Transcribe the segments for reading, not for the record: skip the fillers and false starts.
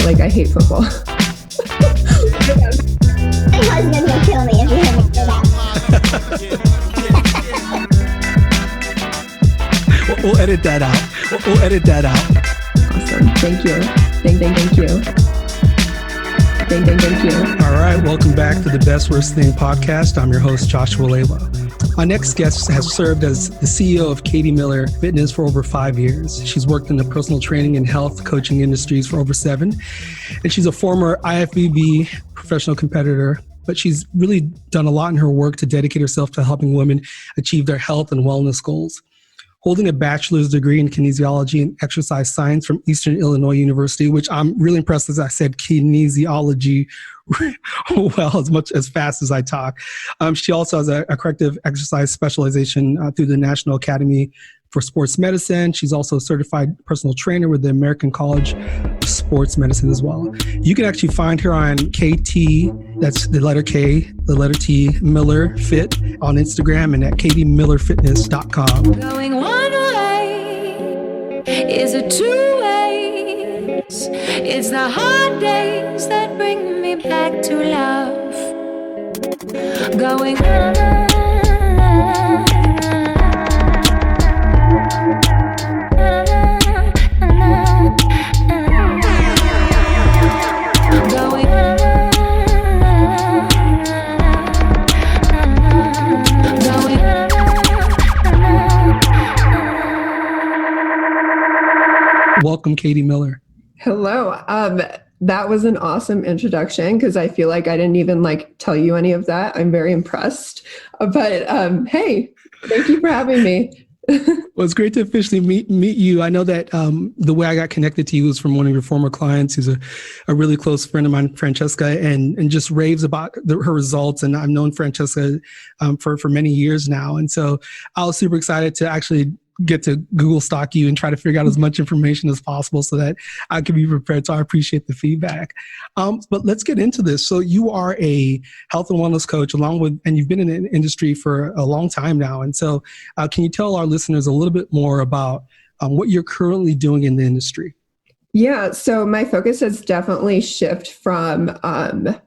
Like, I hate football. My husband will kill me if you hear me say that. We'll edit that out. We'll edit that out. Awesome. Thank you. Thank you. Thank you. All right. Welcome back to the Best Worst Thing podcast. I'm your host, Joshua Lewa. My next guest has served as the CEO of Katie Miller Fitness for over 5 years. She's worked in the personal training and health coaching industries for over 7. And she's a former IFBB professional competitor, but she's really done a lot in her work to dedicate herself to helping women achieve their health and wellness goals. Holding a bachelor's degree in kinesiology and exercise science from Eastern Illinois University, which I'm really impressed as I said kinesiology well, as fast as I talk. She also has a corrective exercise specialization through the National Academy for Sports Medicine. She's also a certified personal trainer with the American College of Sports Medicine as well. You can actually find her on KT, that's the letter K, the letter T, Miller Fit on Instagram and at katiemillerfitness.com. Going one way is a two-way. It's the hard days that bring me back to love. Going Welcome, Katie Miller. Hello. That was an awesome introduction because I feel like I didn't even tell you any of that. I'm very impressed. But hey, thank you for having me. Well, it's great to officially meet you. I know that the way I got connected to you was from one of your former clients who's a really close friend of mine, Francesca, and just raves about her results. And I've known Francesca for many years now. And so I was super excited to actually get to Google stalk you and try to figure out as much information as possible so that I can be prepared. So I appreciate the feedback. But let's get into this. So you are a health and wellness coach and you've been in the industry for a long time now. And so can you tell our listeners a little bit more about what you're currently doing in the industry? Yeah, so my focus has definitely shifted from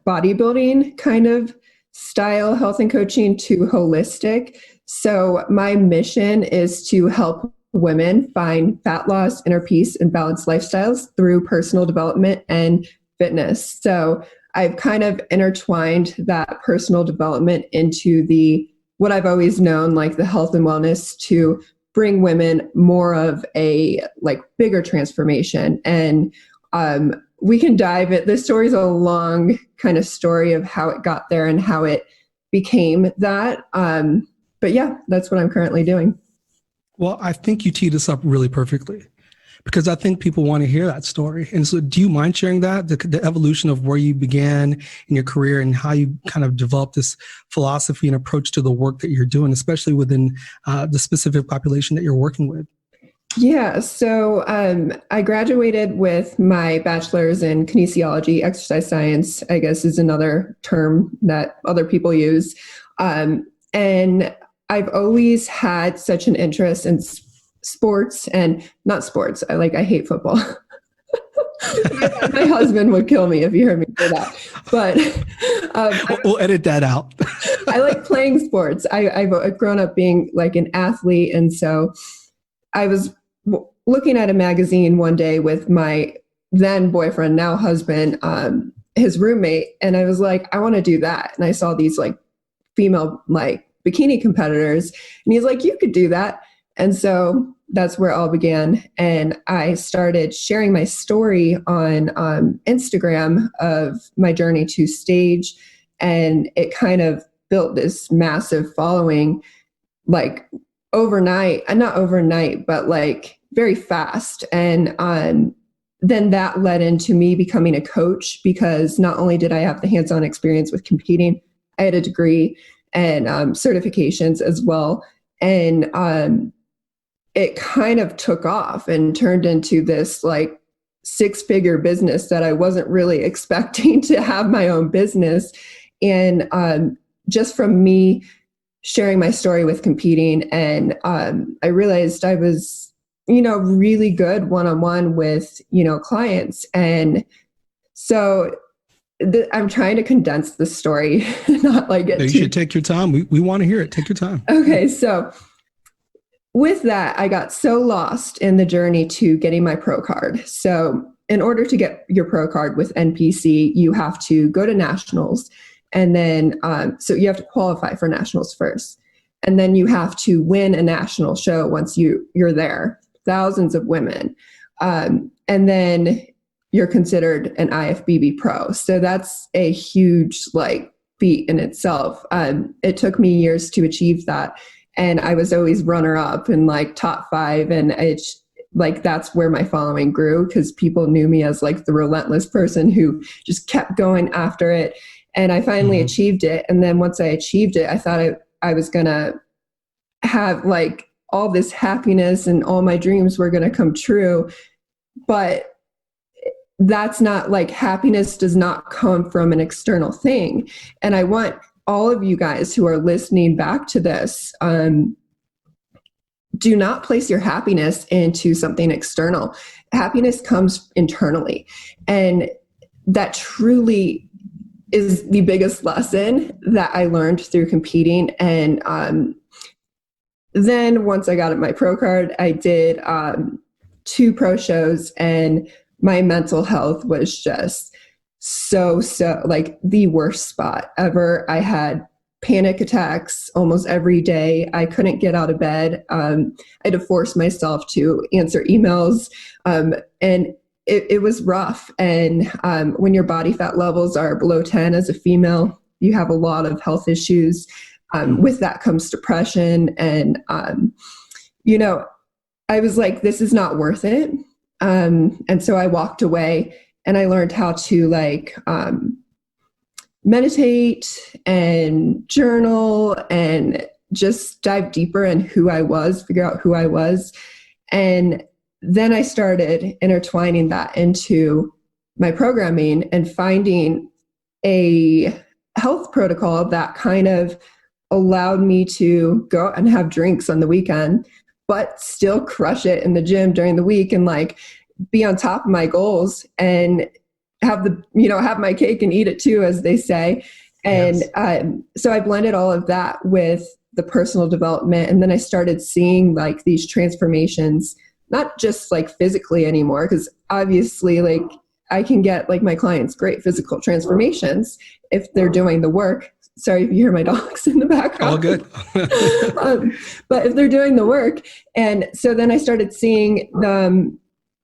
bodybuilding kind of style health and coaching to holistic. So my mission is to help women find fat loss, inner peace, and balanced lifestyles through personal development and fitness. So I've kind of intertwined that personal development into what I've always known, like the health and wellness, to bring women more of a bigger transformation. And we can dive it. This story is a long kind of story of how it got there and how it became that. But yeah, that's what I'm currently doing. Well, I think you teed us up really perfectly because I think people want to hear that story. And so do you mind sharing that, the evolution of where you began in your career and how you kind of developed this philosophy and approach to the work that you're doing, especially within the specific population that you're working with? Yeah, so I graduated with my bachelor's in kinesiology, exercise science, I guess is another term that other people use. And I've always had such an interest in sports and not sports. I hate football. My husband would kill me if you heard me say that. But we'll edit that out. I like playing sports. I've grown up being an athlete. And so I was looking at a magazine one day with my then boyfriend, now husband, his roommate. And I was like, I want to do that. And I saw these female bikini competitors, and he's like, you could do that. And so that's where it all began. And I started sharing my story on Instagram of my journey to stage. And it kind of built this massive following, overnight, not overnight, but very fast. And then that led into me becoming a coach, because not only did I have the hands-on experience with competing, I had a degree and certifications as well. And it kind of took off and turned into this 6-figure business that I wasn't really expecting to have my own business. And just from me sharing my story with competing, and I realized I was, really good one-on-one with, clients. And So I'm trying to condense the story, not like it. You should take your time. We want to hear it. Take your time. Okay. So with that, I got so lost in the journey to getting my pro card. So in order to get your pro card with NPC, you have to go to nationals, and then so you have to qualify for nationals first, and then you have to win a national show once you're there. Thousands of women, and then you're considered an IFBB pro. So that's a huge feat in itself. It took me years to achieve that. And I was always runner up and top 5. And it's that's where my following grew, because people knew me as the relentless person who just kept going after it. And I finally achieved it. And then once I achieved it, I thought I was going to have all this happiness and all my dreams were going to come true. But that's not happiness does not come from an external thing. And I want all of you guys who are listening back to this, do not place your happiness into something external. Happiness comes internally. And that truly is the biggest lesson that I learned through competing. And then once I got my pro card, I did 2 pro shows, and my mental health was just so the worst spot ever. I had panic attacks almost every day. I couldn't get out of bed. I had to force myself to answer emails. And it was rough. And when your body fat levels are below 10 as a female, you have a lot of health issues. With that comes depression. And, I was like, this is not worth it. And so I walked away. And I learned how to meditate and journal and just dive deeper in who I was, figure out who I was. And then I started intertwining that into my programming and finding a health protocol that kind of allowed me to go out and have drinks on the weekend, but still crush it in the gym during the week and be on top of my goals and have my cake and eat it too, as they say. And yes. So I blended all of that with the personal development. And then I started seeing these transformations, not just physically anymore, because obviously I can get my clients great physical transformations if they're doing the work. Sorry if you hear my dogs in the background. All good. But if they're doing the work. And so then I started seeing them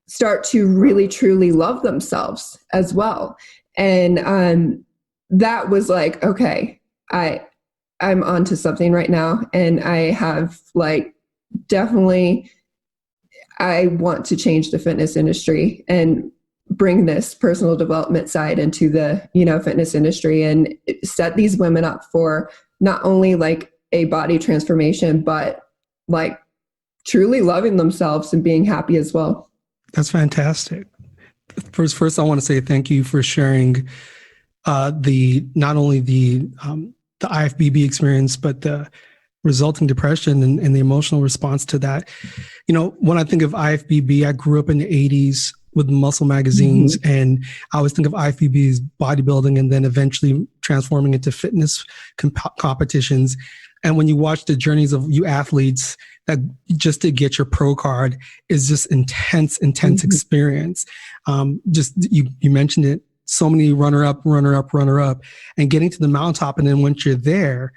start to really, truly love themselves as well. And that was okay, I'm onto something right now. And I have definitely, I want to change the fitness industry and bring this personal development side into the, fitness industry and set these women up for not only a body transformation, but truly loving themselves and being happy as well. That's fantastic. First, I want to say thank you for sharing not only the IFBB experience, but the resulting depression and the emotional response to that. When I think of IFBB, I grew up in the 80s with muscle magazines, and I always think of IFBB as bodybuilding and then eventually transforming into fitness competitions. And when you watch the journeys of you athletes that just to get your pro card is just intense experience. You mentioned it, so many runner up, and getting to the mountaintop. And then once you're there,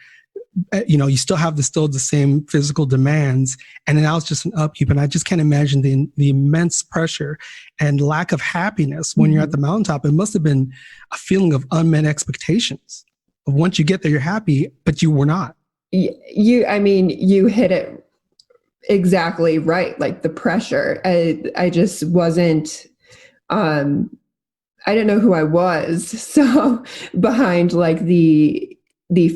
you still have the same physical demands. And then now it's just an upkeep. And I just can't imagine the immense pressure and lack of happiness when you're at the mountaintop. It must have been a feeling of unmet expectations. Once you get there, you're happy, but you were not. You hit it exactly right. The pressure, I just wasn't, I didn't know who I was. So behind the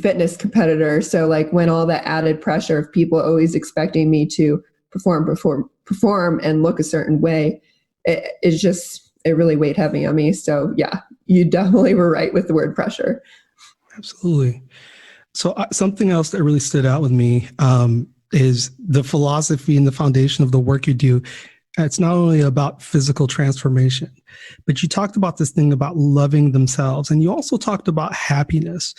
fitness competitor. So when all that added pressure of people always expecting me to perform and look a certain way, it really weighed heavy on me. So yeah, you definitely were right with the word pressure. Absolutely. So something else that really stood out with me is the philosophy and the foundation of the work you do. It's not only about physical transformation, but you talked about this thing about loving themselves. And you also talked about happiness,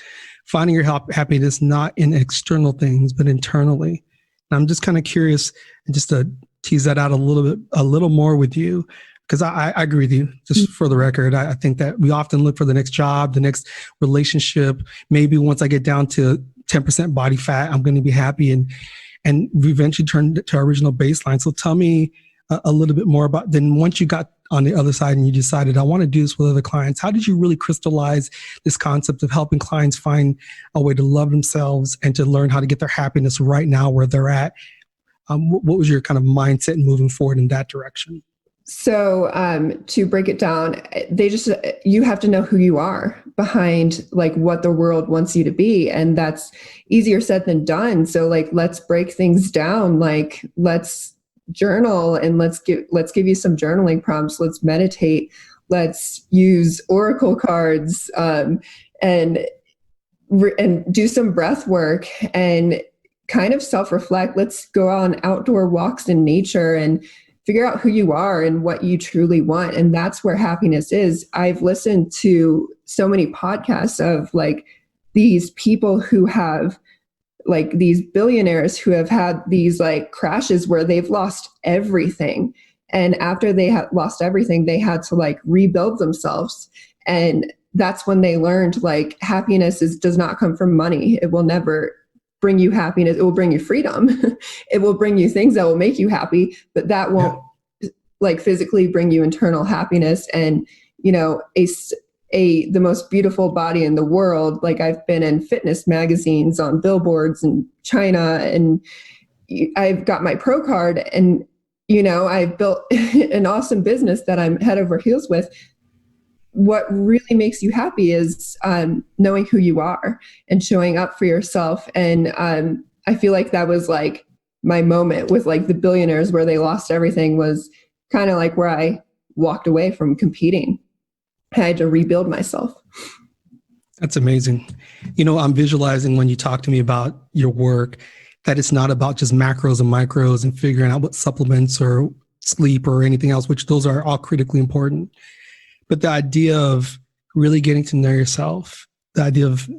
finding your happiness not in external things, but internally. And I'm just kind of curious, just to tease that out a little more with you, because I agree with you. Just for the record, I think that we often look for the next job, the next relationship. Maybe once I get down to 10% body fat, I'm going to be happy. And we eventually turn to our original baseline. So tell me a little bit more about, then once you got on the other side and you decided, I want to do this with other clients, how did you really crystallize this concept of helping clients find a way to love themselves and to learn how to get their happiness right now where they're at? What was your kind of mindset moving forward in that direction? So to break it down, you have to know who you are behind like what the world wants you to be. And that's easier said than done. So like, let's break things down. Like, let's journal and let's give you some journaling prompts. Let's meditate. Let's use oracle cards and do some breath work and kind of self-reflect. Let's go on outdoor walks in nature and figure out who you are and what you truly want. And that's where happiness is. I've listened to so many podcasts of like these people who have like these billionaires who have had these like crashes where they've lost everything. And after they had lost everything, they had to like rebuild themselves. And that's when they learned like happiness does not come from money. It will never bring you happiness. It will bring you freedom. It will bring you things that will make you happy, but that won't like physically bring you internal happiness. And, you know, the most beautiful body in the world. Like I've been in fitness magazines on billboards in China and I've got my pro card and, you know, I've built an awesome business that I'm head over heels with. What really makes you happy is knowing who you are and showing up for yourself. And I feel like that was like my moment with like the billionaires where they lost everything was kind of like where I walked away from competing. I had to rebuild myself. That's amazing. You know, I'm visualizing when you talk to me about your work, that it's not about just macros and micros and figuring out what supplements or sleep or anything else, which those are all critically important. But the idea of really getting to know yourself, the idea of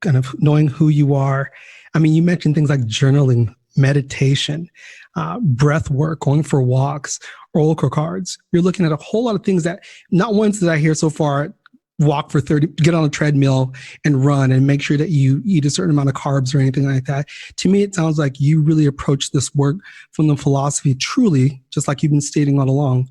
kind of knowing who you are. I mean, you mentioned things like journaling, meditation, breath work, going for walks, oracle cards. You're looking at a whole lot of things that not once did I hear so far, walk for 30, get on a treadmill and run and make sure that you eat a certain amount of carbs or anything like that. To me, it sounds like you really approach this work from the philosophy, truly, just like you've been stating all along,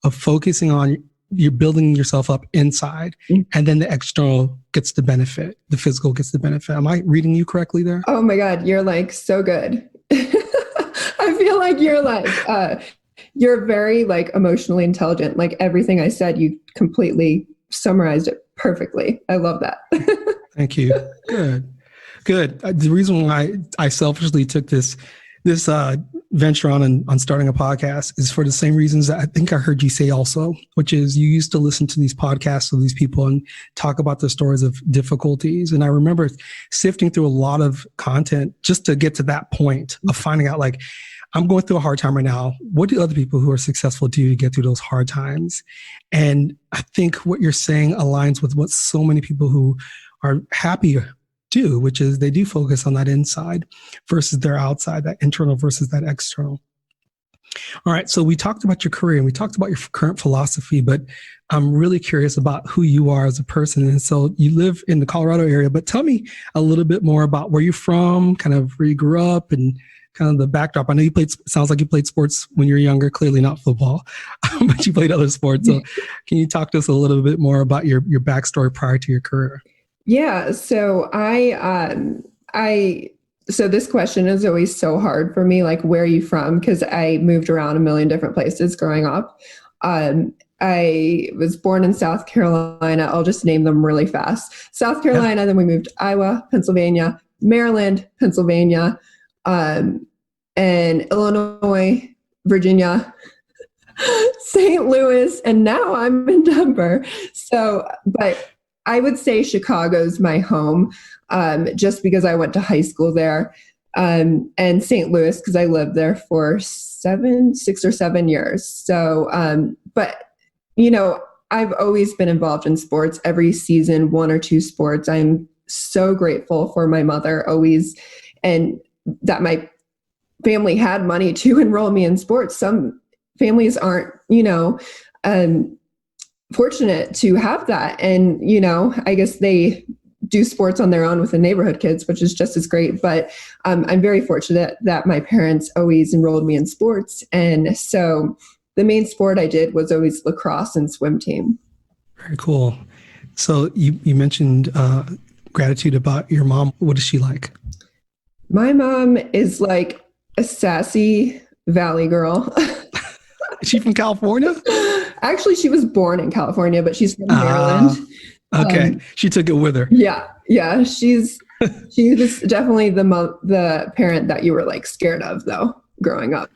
of focusing on you're building yourself up inside and then the external gets the benefit. The physical gets the benefit. Am I reading you correctly there? Oh my God. You're like so good. I feel like you're like, you're very like emotionally intelligent. Like everything I said, you completely summarized it perfectly. I love that. Thank you. Good. The reason why I selfishly took this venture on starting a podcast is for the same reasons that I think I heard you say also, which is you used to listen to these podcasts of these people and talk about the stories of difficulties. And I remember sifting through a lot of content just to get to that point of finding out like, I'm going through a hard time right now. What do other people who are successful do to get through those hard times? And I think what you're saying aligns with what so many people who are happy do, which is they do focus on that inside versus their outside, that internal versus that external. All right. So we talked about your career and we talked about your current philosophy, but I'm really curious about who you are as a person. And so you live in the Colorado area, but tell me a little bit more about where you're from, kind of where you grew up and kind of the backdrop. I know sounds like you played sports when you were younger, clearly not football, but you played other sports. So can you talk to us a little bit more about your backstory prior to your career? Yeah. So so this question is always so hard for me, like, where are you from? Because I moved around a million different places growing up. I was born in South Carolina. I'll just name them really fast. South Carolina, then we moved to Iowa, Pennsylvania, Maryland, Pennsylvania, and Illinois, Virginia, St. Louis, and now I'm in Denver. So, but I would say Chicago's my home, just because I went to high school there. and St. Louis because I lived there for 6 or 7 years. So, but I've always been involved in sports every season, 1 or 2 sports. I'm so grateful for my mother always, and that my family had money to enroll me in sports. Some families aren't, fortunate to have that. And, I guess they do sports on their own with the neighborhood kids, which is just as great. But I'm very fortunate that my parents always enrolled me in sports. And so the main sport I did was always lacrosse and swim team. Very cool. So you mentioned gratitude about your mom. What is she like? My mom is like a sassy Valley girl. Is she from California? Actually, she was born in California, but she's from Maryland. Okay. She took it with her. Yeah. She was definitely the parent that you were like scared of though, growing up.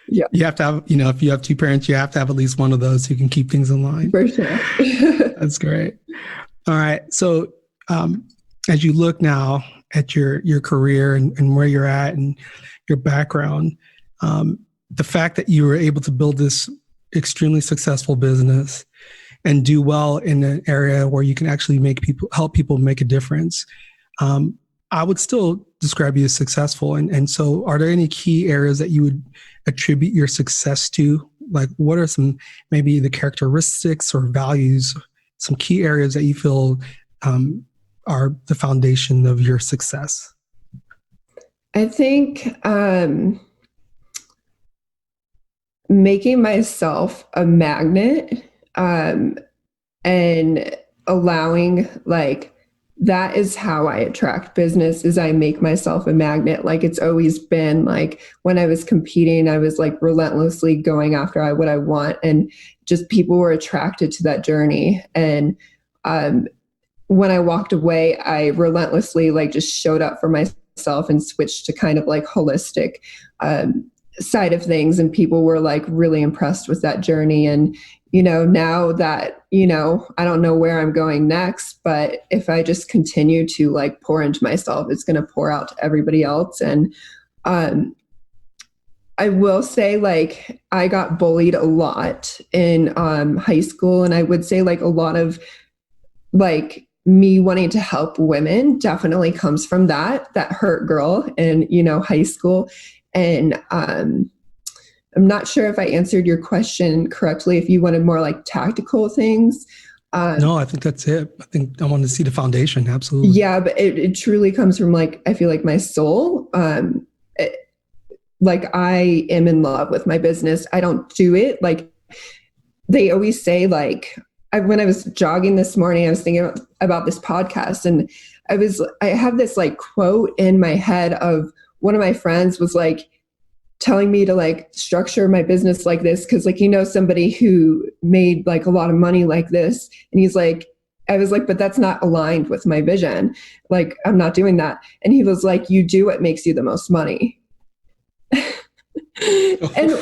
Yeah. You have to have, if you have 2 parents, you have to have at least one of those who can keep things in line. For sure. That's great. All right. So as you look now at your career and where you're at and your background, the fact that you were able to build this extremely successful business and do well in an area where you can actually help people make a difference, I would still describe you as successful. And so are there any key areas that you would attribute your success to? Like what are some, maybe the characteristics or values, some key areas that you feel are the foundation of your success? I think making myself a magnet and allowing that is how I attract business, is I make myself a magnet. Like it's always been like when I was competing, I was like relentlessly going after what I want, and just people were attracted to that journey. And when I walked away, I relentlessly just showed up for myself and switched to kind of holistic side of things. And people were really impressed with that journey. And now that, I don't know where I'm going next, but if I just continue to pour into myself, it's going to pour out to everybody else. And I will say I got bullied a lot in high school. And I would say a lot of me wanting to help women definitely comes from that hurt girl in, high school. And I'm not sure if I answered your question correctly, if you wanted more tactical things. No, I think that's it. I think I wanted to see the foundation. Absolutely. Yeah, but it truly comes from I feel like my soul. I am in love with my business. I don't do it. They always say when I was jogging this morning, I was thinking about this podcast, and I have this quote in my head of one of my friends was telling me to structure my business like this. Cause somebody who made a lot of money like this. And he's I was but that's not aligned with my vision. I'm not doing that. And he was you do what makes you the most money. And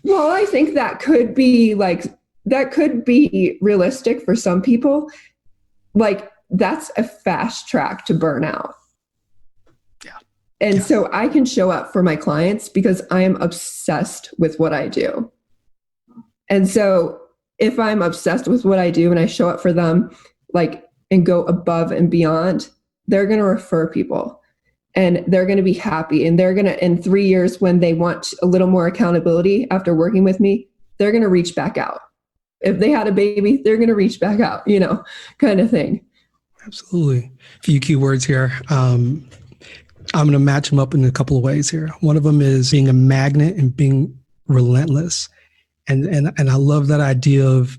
well, I think that could be realistic for some people. That's a fast track to burnout. And so I can show up for my clients because I am obsessed with what I do. And so if I'm obsessed with what I do and I show up for them, and go above and beyond, they're going to refer people and they're going to be happy. And they're going to, in 3 years, when they want a little more accountability after working with me, they're going to reach back out. If they had a baby, they're going to reach back out, kind of thing. Absolutely. A few key words here. I'm going to match them up in a couple of ways here. One of them is being a magnet and being relentless. And I love that idea of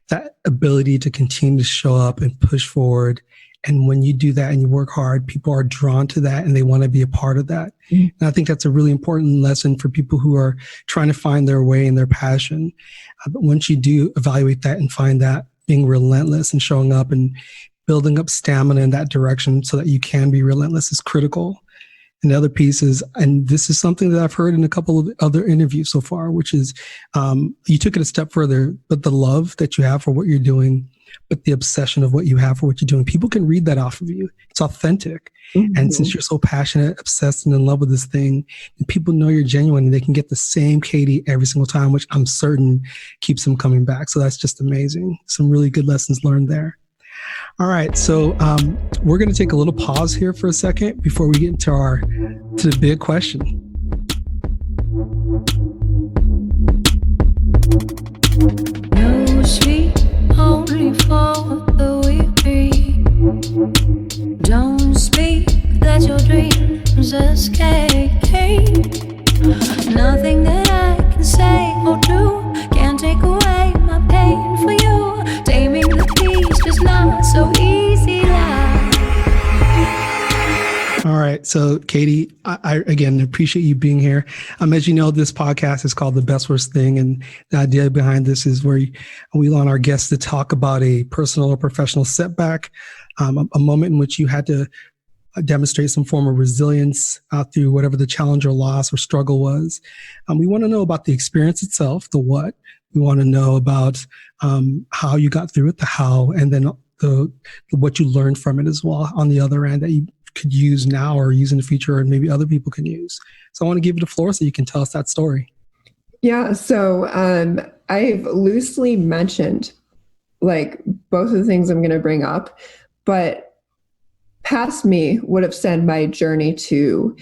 that ability to continue to show up and push forward. And when you do that and you work hard, people are drawn to that and they want to be a part of that. Mm-hmm. And I think that's a really important lesson for people who are trying to find their way and their passion. But once you do evaluate that and find that, being relentless and showing up and building up stamina in that direction so that you can be relentless is critical. And the other piece is, and this is something that I've heard in a couple of other interviews so far, which is you took it a step further, but the love that you have for what you're doing but the obsession of what you have for what you're doing. People can read that off of you. It's authentic. And since you're so passionate, obsessed, and in love with this thing, and people know you're genuine, and they can get the same Katie every single time, which I'm certain keeps them coming back. So that's just amazing. Some really good lessons learned there. All right. So we're going to take a little pause here for a second before we get into the big question. No sleep, only for the weary. Don't speak, let your dreams escape. Nothing that I can say or do can take away my pain for you. Taming the beast is not so easy now. All right. So, Katie, I again appreciate you being here. As you know, this podcast is called The Best Worst Thing. And the idea behind this is where we want our guests to talk about a personal or professional setback, a moment in which you had to demonstrate some form of resilience through whatever the challenge or loss or struggle was. We want to know about the experience itself, the what. We want to know about how you got through it, the how, and then the what you learned from it as well on the other end that you could use now or use in the future, and maybe other people can use. So I want to give you the floor so you can tell us that story. Yeah. So I've loosely mentioned like both of the things I'm going to bring up, but past me would have said my journey to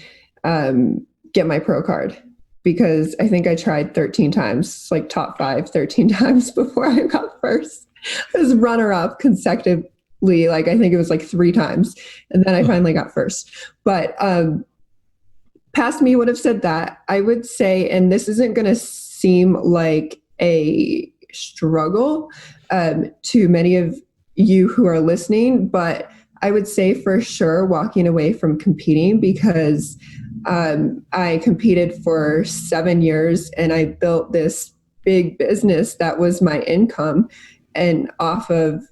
get my pro card, because I think I tried 13 times, like top 5, 13 times before I got first. I was runner up consecutively. Like, I think it was like 3 times. And then I finally got first. But past me would have said that. I would say, and this isn't going to seem like a struggle to many of you who are listening, but I would say for sure walking away from competing, because I competed for 7 years and I built this big business that was my income, and off of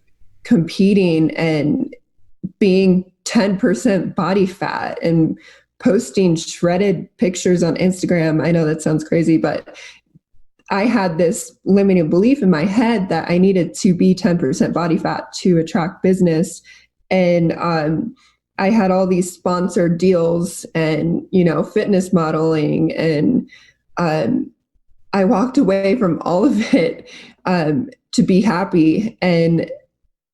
competing and being 10% body fat and posting shredded pictures on Instagram. I know that sounds crazy, but I had this limiting belief in my head that I needed to be 10% body fat to attract business. And I had all these sponsored deals and, fitness modeling. And I walked away from all of it to be happy. And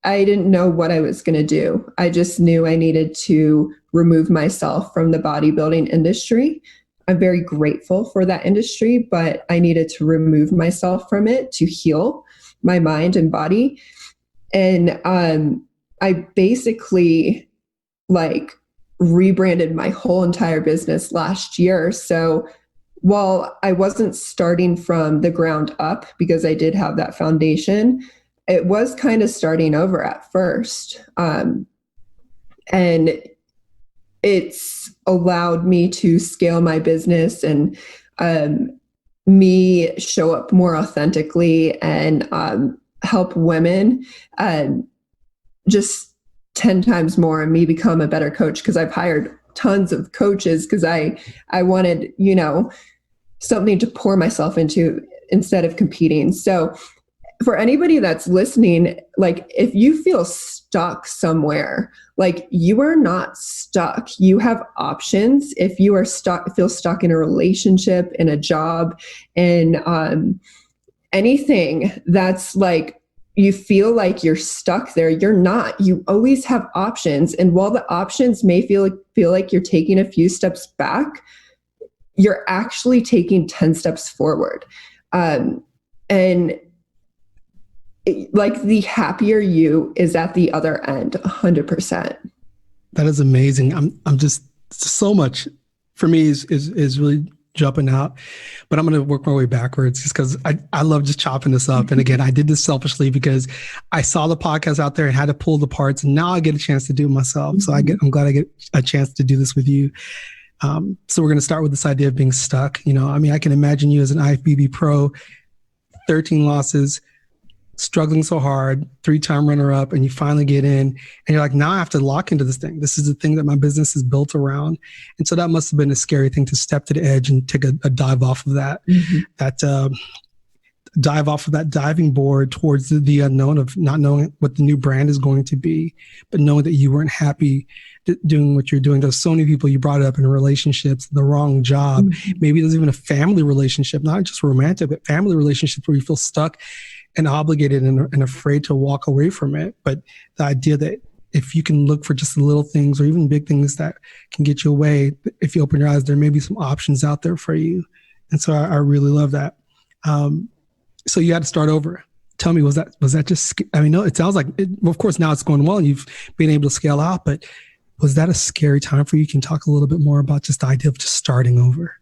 I didn't know what I was going to do. I just knew I needed to remove myself from the bodybuilding industry. I'm very grateful for that industry, but I needed to remove myself from it to heal my mind and body. And I basically rebranded my whole entire business last year. So while I wasn't starting from the ground up, because I did have that foundation, it was kind of starting over at first. And it's allowed me to scale my business and me show up more authentically and help women just 10 times more, and me become a better coach, because I've hired tons of coaches because I wanted, something to pour myself into instead of competing. So for anybody that's listening, if you feel stuck somewhere, you are not stuck. You have options. If you are feel stuck in a relationship, in a job, in anything that's you feel like you're stuck there, you're not. You always have options. And while the options may feel like you're taking a few steps back, you're actually taking 10 steps forward. And the happier you is at the other end, 100%. That is amazing. I'm just so much for me is really jumping out, but I'm going to work my way backwards just because I love just chopping this up. And again, I did this selfishly because I saw the podcast out there and had to pull the parts, and now I get a chance to do it myself. So I'm glad I get a chance to do this with you. So we're going to start with this idea of being stuck. I can imagine you as an IFBB pro, 13 losses, struggling so hard, 3-time runner-up, and you finally get in, and you're like, now I have to lock into this thing. This is the thing that my business is built around. And so that must have been a scary thing to step to the edge and take a dive off of that. Mm-hmm. dive off of that diving board towards the unknown of not knowing what the new brand is going to be, but knowing that you weren't happy doing what you're doing. There's so many people you brought up in relationships, the wrong job. Maybe there's even a family relationship, not just romantic, but family relationships where you feel stuck and obligated and afraid to walk away from it. But the idea that if you can look for just the little things or even big things that can get you away, if you open your eyes, there may be some options out there for you. And so I really love that. So you had to start over. Tell me, was that just, I mean, no, it sounds like, of course, now it's going well and you've been able to scale out, but was that a scary time for you? You can talk a little bit more about just the idea of just starting over.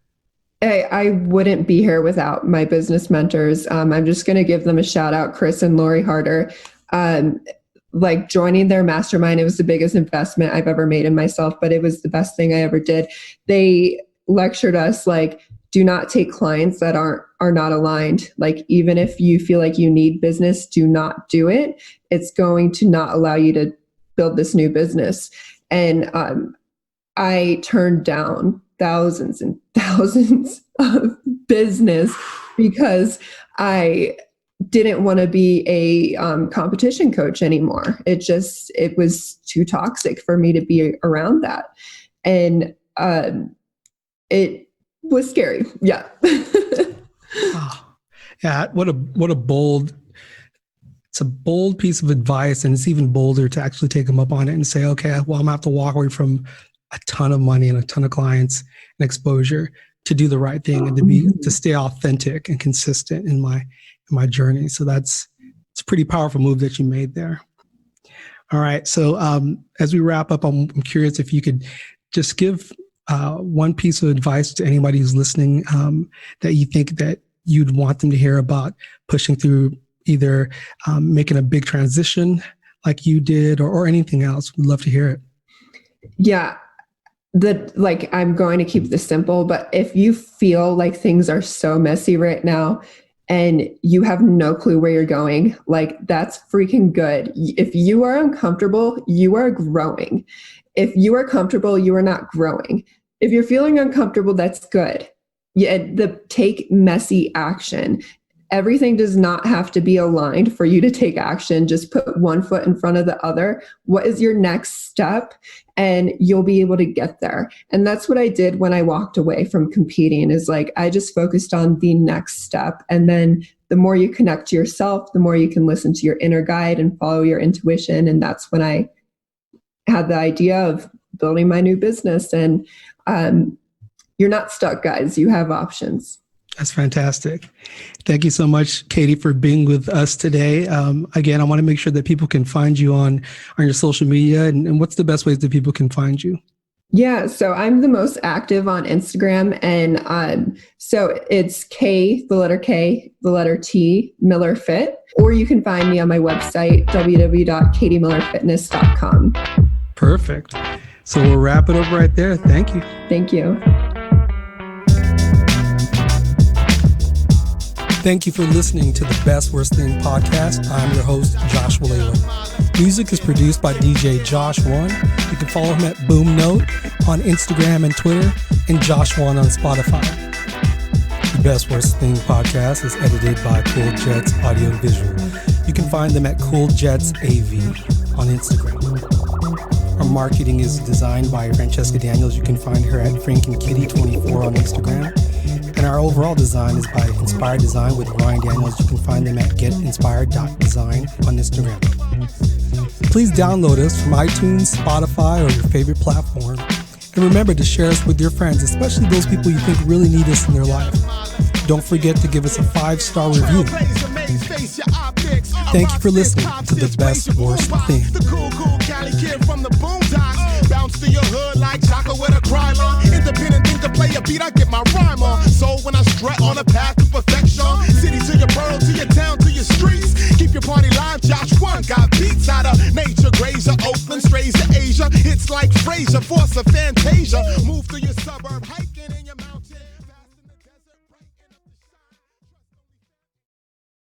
I wouldn't be here without my business mentors. I'm just going to give them a shout out, Chris and Lori Harder. Like joining their mastermind, it was the biggest investment I've ever made in myself, but it was the best thing I ever did. They lectured us like, do not take clients that are not aligned. Like, even if you feel like you need business, do not do it. It's going to not allow you to build this new business. And I turned down thousands and thousands of business because I didn't want to be a competition coach anymore. It was too toxic for me to be around that. And it was scary. Yeah. Yeah. What a bold, it's a bold piece of advice. And it's even bolder to actually take them up on it and say, okay, well, I'm gonna have to walk away from a ton of money and a ton of clients and exposure to do the right thing and to stay authentic and consistent in my journey. So it's a pretty powerful move that you made there. All right. So as we wrap up, I'm curious if you could just give one piece of advice to anybody who's listening that you think that you'd want them to hear about pushing through either making a big transition like you did or anything else. We'd love to hear it. Yeah. I'm going to keep this simple, but if you feel like things are so messy right now and you have no clue where you're going, like, that's freaking good. If you are uncomfortable, you are growing. If you are comfortable, you are not growing. If you're feeling uncomfortable, that's good. Take messy action. Everything does not have to be aligned for you to take action. Just put one foot in front of the other. What is your next step? And you'll be able to get there. And that's what I did when I walked away from competing, is like, I just focused on the next step. And then the more you connect to yourself, the more you can listen to your inner guide and follow your intuition. And that's when I had the idea of building my new business. And you're not stuck, guys. You have options. That's fantastic. Thank you so much, Katie, for being with us today. Again, I want to make sure that people can find you on your social media, and what's the best ways that people can find you? Yeah, so I'm the most active on Instagram, and so it's K, the letter T, Miller Fit, or you can find me on my website, www.katiemillerfitness.com. Perfect. So we'll wrap it up right there. Thank you. Thank you. Thank you for listening to the Best Worst Thing podcast. I'm your host, Josh Walelo. Music is produced by DJ Josh One. You can follow him at Boom Note on Instagram and Twitter, and Josh One on Spotify. The Best Worst Thing podcast is edited by Cool Jets Audio and Visual. You can find them at Cool Jets AV on Instagram. Our marketing is designed by Francesca Daniels. You can find her at FrankandKitty24 on Instagram. And our overall design is by Inspired Design with Ryan Daniels. You can find them at getinspired.design on Instagram. Please download us from iTunes, Spotify, or your favorite platform. And remember to share us with your friends, especially those people you think really need us in their life. Don't forget to give us a 5-star review. Thank you for listening to The Best Worst Thing. Bounce to your hood like chocolate with a crime on. Independent thinker, play a beat, I get my rhyme on. So when I strut on a path to perfection, city to your borough, to your town, to your streets, keep your party live. Josh One got beats out of nature, Grazer, Oakland, strays to Asia. It's like Fraser, force of Fantasia. Move through your